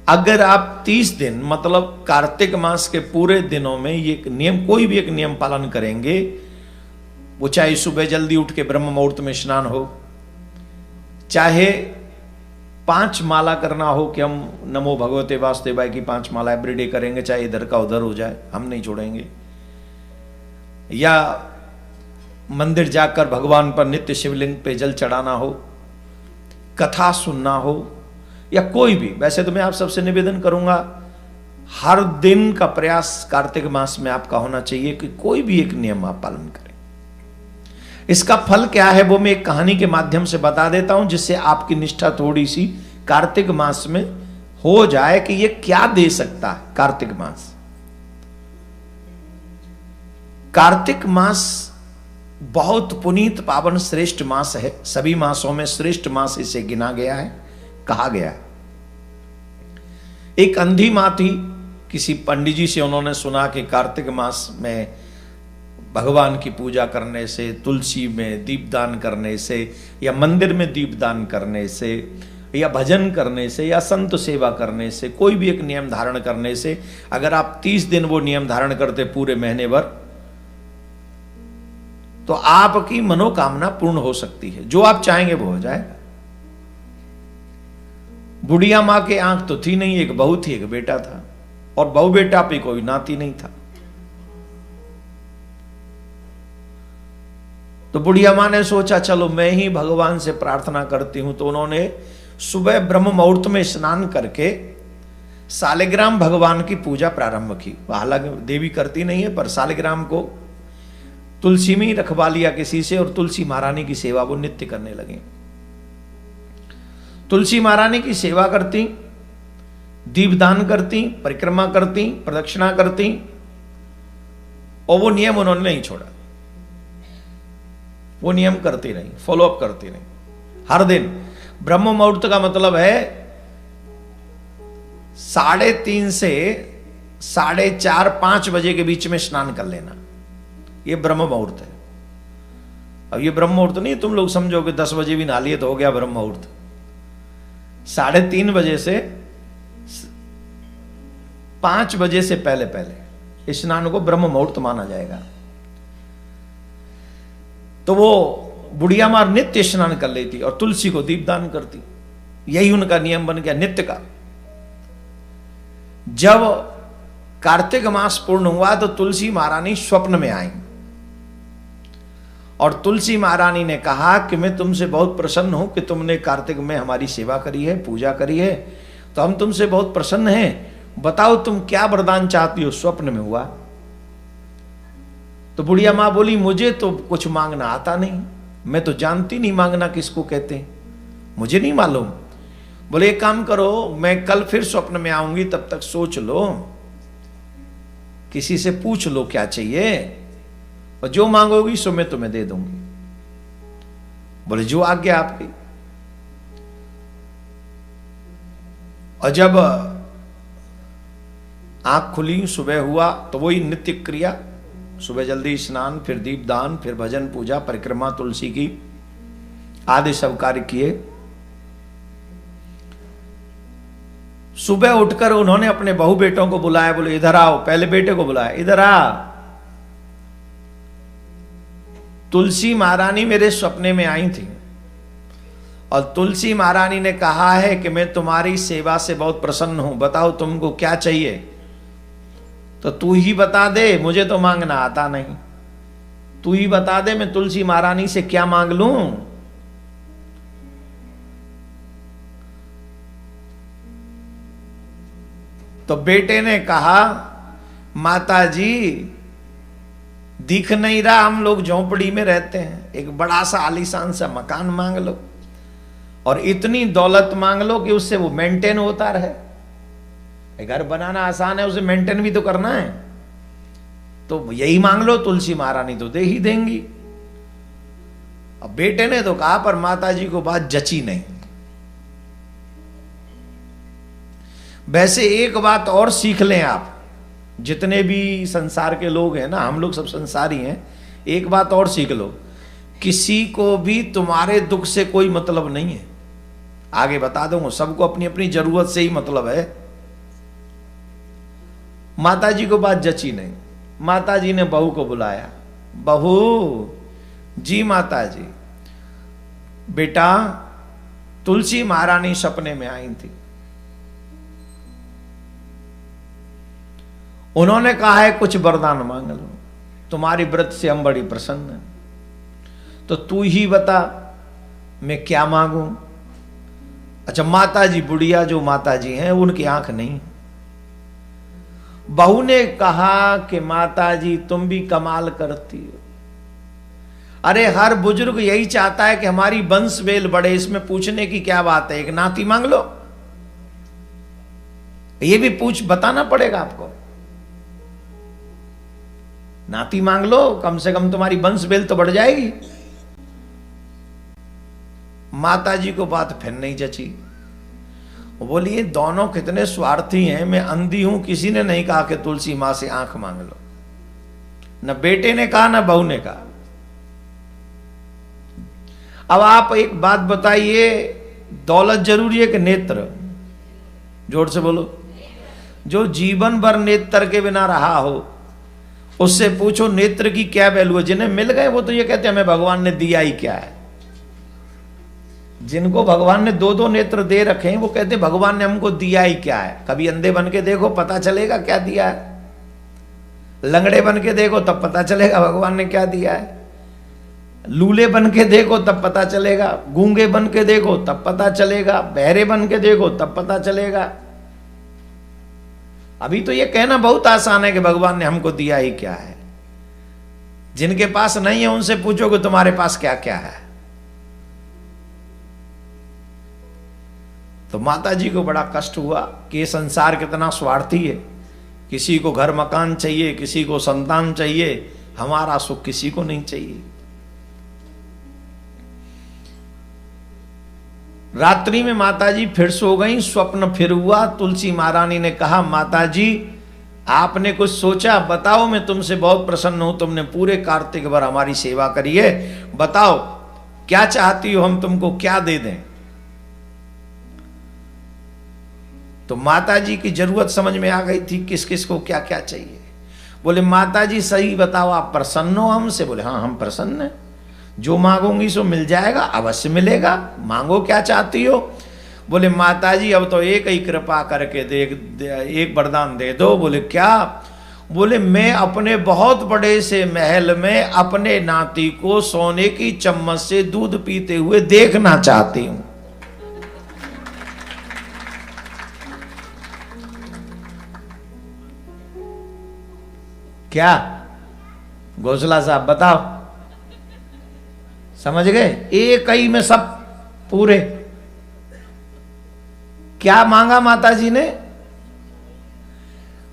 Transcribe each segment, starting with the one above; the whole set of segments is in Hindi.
अगर आप 30 दिन मतलब कार्तिक मास के पूरे दिनों में ये नियम, कोई भी एक नियम पालन करेंगे, वो चाहे सुबह जल्दी उठ के ब्रह्म मुहूर्त में स्नान हो, चाहे 5 माला करना हो कि हम नमो भगवते वासुदेवाय की 5 माला एवरीडे करेंगे, चाहे इधर का उधर हो जाए, हम नहीं छोड़ेंगे, या मंदिर जाकर भगवान पर नित्य शिवलिंग पे जल चढ़ाना हो, कथा सुनना हो, या कोई भी। वैसे तो मैं आप सबसे निवेदन करूंगा हर दिन का प्रयास कार्तिक मास में आपका होना चाहिए कि कोई भी एक नियम आप पालन करें। इसका फल क्या है वो मैं एक कहानी के माध्यम से बता देता हूं, जिससे आपकी निष्ठा थोड़ी सी कार्तिक मास में हो जाए कि ये क्या दे सकता है कार्तिक मास। कार्तिक मास बहुत पुनीत पावन श्रेष्ठ मास है, सभी मासों में श्रेष्ठ मास इसे गिना गया है, कहा गया है। एक अंधी मां थी, किसी पंडित जी से उन्होंने सुना कि कार्तिक मास में भगवान की पूजा करने से, तुलसी में दीपदान करने से, या मंदिर में दीपदान करने से, या भजन करने से, या संत सेवा करने से, कोई भी एक नियम धारण करने से, अगर आप 30 दिन वो नियम धारण करते पूरे महीने भर, तो आपकी मनोकामना पूर्ण हो सकती है, जो आप चाहेंगे वो हो जाएगा। बुढ़िया मां के आंख तो थी नहीं, एक बहू थी, एक बेटा था, और बहू बेटा पे कोई नाती नहीं था। तो बुढ़िया मां ने सोचा चलो मैं ही भगवान से प्रार्थना करती हूं। तो उन्होंने सुबह ब्रह्म मुहूर्त में स्नान करके सालिग्राम भगवान की पूजा प्रारंभ की। हालांकि देवी करती नहीं है, पर सालिग्राम को तुलसी में ही रखवा लिया किसी से, और तुलसी महारानी की सेवा वो नित्य करने लगे। तुलसी महारानी की सेवा करती, दीपदान करती, परिक्रमा करती, प्रदक्षिणा करती, और वो नियम उन्होंने नहीं छोड़ा। वो नियम करती रही, फॉलोअप करती रही हर दिन। ब्रह्म मुहूर्त का मतलब है 3:30 से 4:30 5 बजे के बीच में स्नान कर लेना, ये ब्रह्म मुहूर्त है। अब ये ब्रह्म मुहूर्त नहीं तुम लोग समझोगे 10 बजे भी नहा लिए तो हो गया ब्रह्म मुहूर्त। 3:30 बजे से 5 बजे से पहले पहले स्नान को ब्रह्म मुहूर्त माना जाएगा। तो वो बुढ़िया मां नित्य स्नान कर लेती और तुलसी को दीपदान करती, यही उनका नियम बन गया नित्य का। जब कार्तिक मास पूर्ण हुआ तो तुलसी महारानी स्वप्न में आई, और तुलसी महारानी ने कहा कि मैं तुमसे बहुत प्रसन्न हूं कि तुमने कार्तिक में हमारी सेवा करी है, पूजा करी है, तो हम तुमसे बहुत प्रसन्न हैं, बताओ तुम क्या वरदान चाहती हो। स्वप्न में हुआ। तो बुढ़िया मां बोली मुझे तो कुछ मांगना आता नहीं, मैं तो जानती नहीं मांगना किसको कहते हैं, मुझे नहीं मालूम। बोले एक काम करो, मैं कल फिर स्वप्न में आऊंगी, तब तक सोच लो, किसी से पूछ लो क्या चाहिए, और जो मांगोगी सो मैं तुम्हें दे दूंगी। बोले जो आज्ञा आपकी। और जब आंख खुली, सुबह हुआ, तो वही नित्य क्रिया, सुबह जल्दी स्नान, फिर दीपदान, फिर भजन पूजा, परिक्रमा तुलसी की आदि सब कार्य किए। सुबह उठकर उन्होंने अपने बहू बेटों को बुलाया, बोले इधर आओ। पहले बेटे को बुलाया, इधर आ, तुलसी महारानी मेरे सपने में आई थी, और तुलसी महारानी ने कहा है कि मैं तुम्हारी सेवा से बहुत प्रसन्न हूं, बताओ तुमको क्या चाहिए। तो तू ही बता दे, मुझे तो मांगना आता नहीं, तू ही बता दे मैं तुलसी महारानी से क्या मांग लूं। तो बेटे ने कहा माता जी दिख नहीं रहा, हम लोग झोंपड़ी में रहते हैं, एक बड़ा सा आलीशान सा मकान मांग लो, और इतनी दौलत मांग लो कि उससे वो मेंटेन होता रहे। घर बनाना आसान है, उसे मेंटेन भी तो करना है, तो यही मांग लो, तुलसी महारानी तो दे ही देंगी। अब बेटे ने तो कहा, पर माता जी को बात जची नहीं। वैसे एक बात और सीख लें आप, जितने भी संसार के लोग हैं ना, हम लोग सब संसारी हैं, एक बात और सीख लो, किसी को भी तुम्हारे दुख से कोई मतलब नहीं है। आगे बता दूंगा, सबको अपनी अपनी जरूरत से ही मतलब है। माता जी को बात जची नहीं। माता जी ने बहू को बुलाया, बहू जी माता जी, बेटा तुलसी महारानी सपने में आई थी, उन्होंने कहा है कुछ वरदान मांग लो, तुम्हारी व्रत से हम बड़ी प्रसन्न हैं, तो तू ही बता मैं क्या मांगू। अच्छा, माता जी बुढ़िया जो माता जी हैं उनकी आंख नहीं। बहू ने कहा कि माता जी तुम भी कमाल करती हो, अरे हर बुजुर्ग यही चाहता है कि हमारी वंश वेल बढ़े, इसमें पूछने की क्या बात है, एक नाती मांग लो। ये भी बताना पड़ेगा आपको, नाती मांग लो, कम से कम तुम्हारी वंश वेल तो बढ़ जाएगी। माता जी को बात फिर नहीं जची। वो बोली ये दोनों कितने स्वार्थी हैं, मैं अंधी हूं, किसी ने नहीं कहा कि तुलसी मां से आंख मांग लो, न बेटे ने कहा न बहू ने कहा। अब आप एक बात बताइए, दौलत जरूरी है कि नेत्र? जोर से बोलो। जो जीवन भर नेत्र के बिना रहा हो उससे पूछो नेत्र की क्या वैल्यू है। जिन्हें मिल गए वो तो ये कहते हैं हमें भगवान ने दिया ही क्या है। जिनको भगवान ने दो दो नेत्र दे रखे हैं वो कहते भगवान ने हमको दिया ही क्या है। कभी अंधे बन के देखो पता चलेगा क्या दिया है, लंगड़े बन के देखो तब पता चलेगा भगवान ने क्या दिया है, लूले बन के देखो तब पता चलेगा, गूंगे बन के देखो तब पता चलेगा, बहरे बन के देखो तब पता चलेगा। अभी तो ये कहना बहुत आसान है कि भगवान ने हमको दिया ही क्या है। जिनके पास नहीं है उनसे पूछो कि तुम्हारे पास क्या क्या है। तो माता जी को बड़ा कष्ट हुआ कि ये संसार कितना स्वार्थी है, किसी को घर मकान चाहिए, किसी को संतान चाहिए, हमारा सुख किसी को नहीं चाहिए। रात्रि में माताजी फिर सो गई, स्वप्न फिर हुआ। तुलसी महारानी ने कहा माता जी आपने कुछ सोचा, बताओ, मैं तुमसे बहुत प्रसन्न हूं, तुमने पूरे कार्तिक भर हमारी सेवा करी है, बताओ क्या चाहती हो, हम तुमको क्या दे दें। तो माता जी की जरूरत समझ में आ गई थी किस किस को क्या क्या चाहिए। बोले माता जी सही बताओ, आप प्रसन्न हो हमसे? बोले हाँ हम प्रसन्न हैं, जो मांगोगी सो मिल जाएगा, अवश्य मिलेगा, मांगो क्या चाहती हो। बोले माता जी अब तो एक ही कृपा करके एक वरदान दे दो। बोले क्या? बोले मैं अपने बहुत बड़े से महल में अपने नाती को सोने की चम्मच से दूध पीते हुए देखना चाहती हूं। क्या घोषला साहब बताओ, समझ गए? एक ही में सब पूरे। क्या मांगा माता जी ने?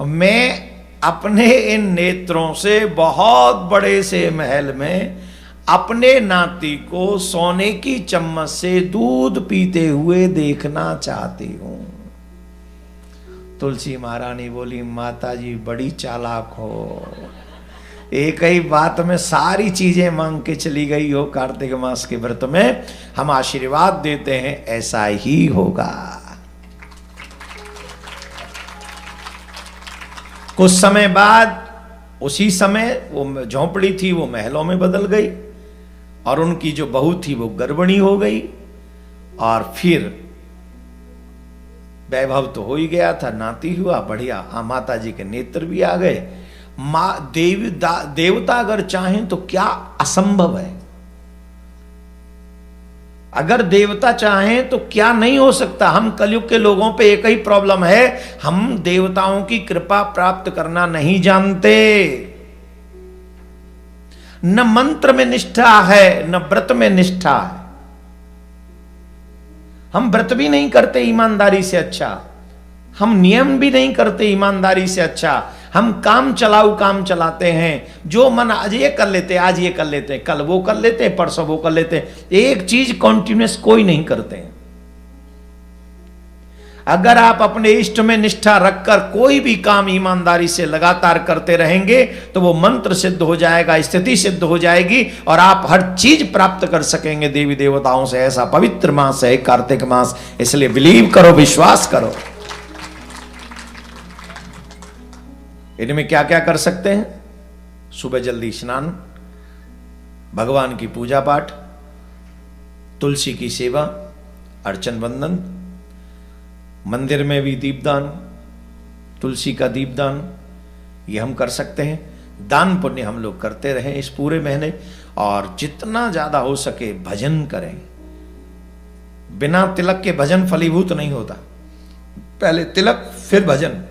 मैं अपने इन नेत्रों से बहुत बड़े से महल में अपने नाती को सोने की चम्मच से दूध पीते हुए देखना चाहती हूं। तुलसी महारानी बोली माता जी बड़ी चालाक हो, एक ही बात में सारी चीजें मांग के चली गई हो। कार्तिक मास के व्रत में हम आशीर्वाद देते हैं ऐसा ही होगा। कुछ समय बाद उसी समय वो झोंपड़ी थी वो महलों में बदल गई और उनकी जो बहू थी वो गर्भिणी हो गई। और फिर वैभव तो हो ही गया था, नाती हुआ बढ़िया। माता जी के नेत्र भी आ गए। देवता अगर चाहें तो क्या असंभव है? अगर देवता चाहें तो क्या नहीं हो सकता। हम कलयुग के लोगों पे एक ही प्रॉब्लम है, हम देवताओं की कृपा प्राप्त करना नहीं जानते। न मंत्र में निष्ठा है न व्रत में निष्ठा है। हम व्रत भी नहीं करते ईमानदारी से अच्छा, हम नियम भी नहीं करते ईमानदारी से अच्छा, हम काम चलाऊ काम चलाते हैं। जो मन आज ये कर लेते, आज ये कर लेते, कल वो कर लेते, परसों वो कर लेते, एक चीज कॉन्टिन्यूस कोई नहीं करते। अगर आप अपने इष्ट में निष्ठा रखकर कोई भी काम ईमानदारी से लगातार करते रहेंगे तो वो मंत्र सिद्ध हो जाएगा, स्थिति सिद्ध हो जाएगी और आप हर चीज प्राप्त कर सकेंगे देवी देवताओं से। ऐसा पवित्र मास है कार्तिक मास, इसलिए बिलीव करो, विश्वास करो। इनमें क्या क्या कर सकते हैं? सुबह जल्दी स्नान, भगवान की पूजा पाठ, तुलसी की सेवा, अर्चन वंदन, मंदिर में भी दीपदान, तुलसी का दीपदान, ये हम कर सकते हैं। दान पुण्य हम लोग करते रहें इस पूरे महीने, और जितना ज्यादा हो सके भजन करें। बिना तिलक के भजन फलीभूत नहीं होता। पहले तिलक फिर भजन।